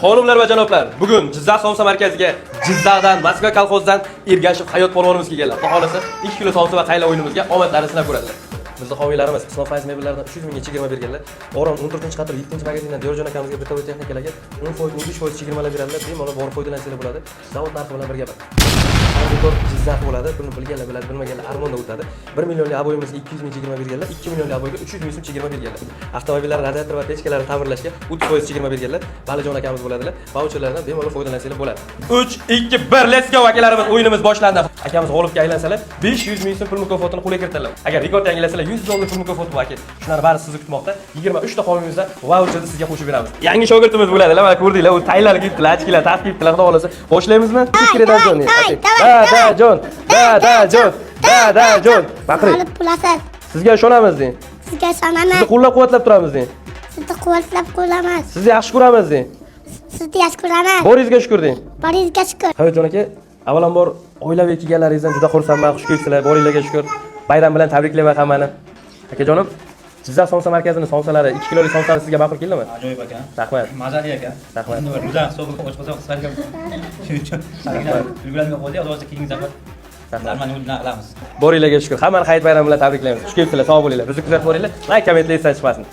Xonimlar va janoblar, bugun Jizzax somsa markaziga Jizzaxdan, Moskva kolxozidan Ergashev Hayot polvonimiz kelganlar. Xudo xolasa 2 kilo somsa va qayla o'yinimizga omadlarini sinab ko'radilar. Bizning homiylarimiz Islom Fayz mebellardan 300 mingga chegirma berganlar. Orom 14-qator 7-magazindan Diyorjon akamizga bitta texnikalarga 10%, 13% chegirmalar beradilar. Bemalol borib foydalansanglar bo'ladi. Zavod narxi bilan birga. Audiotor Jizzax bo'ladi. Buni bilganlar biladi, bilmaganlar Armonda o'tadi. 1 millionli aboyimizga 200 ming chegirma berganlar, 2 millionli aboyga 300 ming so'm chegirma berganlar. Avtomobillar, radiator va pechkalarni ta'mirlashga 30% chegirma berganlar. Balijon akamiz bo'ladilar. Vaucherlardan bemalol foydalansanglar bo'ladi. 3, 2, 1, let's go akalarimiz, o'yinimiz boshlandi. Akamiz g'olibga aylansalar 500 ming so'm pul mukofotini qo'lga kiritadilar. Agar rekord yangilasalar $100 pul mukofoti bor aka. Shular bari sizni kutmoqda. 23 ta homiyimizdan vaucherni sizga qo'shib beramiz. Yangi shogirdimiz bo'ladilar, mana ko'rdinglar, u taylarga yutdilar, achkilar, tartiblar, xudo xolasa. Boshlaymizmi? Fikridan Jon. Da, Jon. Baqiring. Olib bo'lasiz. Sizga ishonamiz deng. Sizga ishonaman. Sizni qo'llab-quvvatlab turamiz deng. Sizni qo'llab qo'yamiz. Sizni yaxshi ko'ramiz deng. Sizni yaxshi ko'raman. Boringizga shukr deng. Boringizga shukr. Hayotjon aka, avvalambor oilaviy kelganlaringizdan juda xursandman, xush kelibsizlar. Boringlarga shukr. Bayram bilan tabriklayman hammani. Akajonim, Jizzax somsa markazining somsalari 2 kilolik somsani sizga ma'qul keldimi? Ajoyib aka. Rahmat. Mazali aka. Rahmat. Juda so'g'ib qo'shqo'za qisarga. Shuning uchun ulgurlanmay qoldik, o'zingizga keling zahmat. Darmonni qilamiz. Boringlarga shukr. Hammani hayit bayrami bilan tabriklaymiz. Xush kelibsizlar, sog' bo'linglar. Bizni kuzatib boringlar. Like, kommentlar esdan chiqmasin.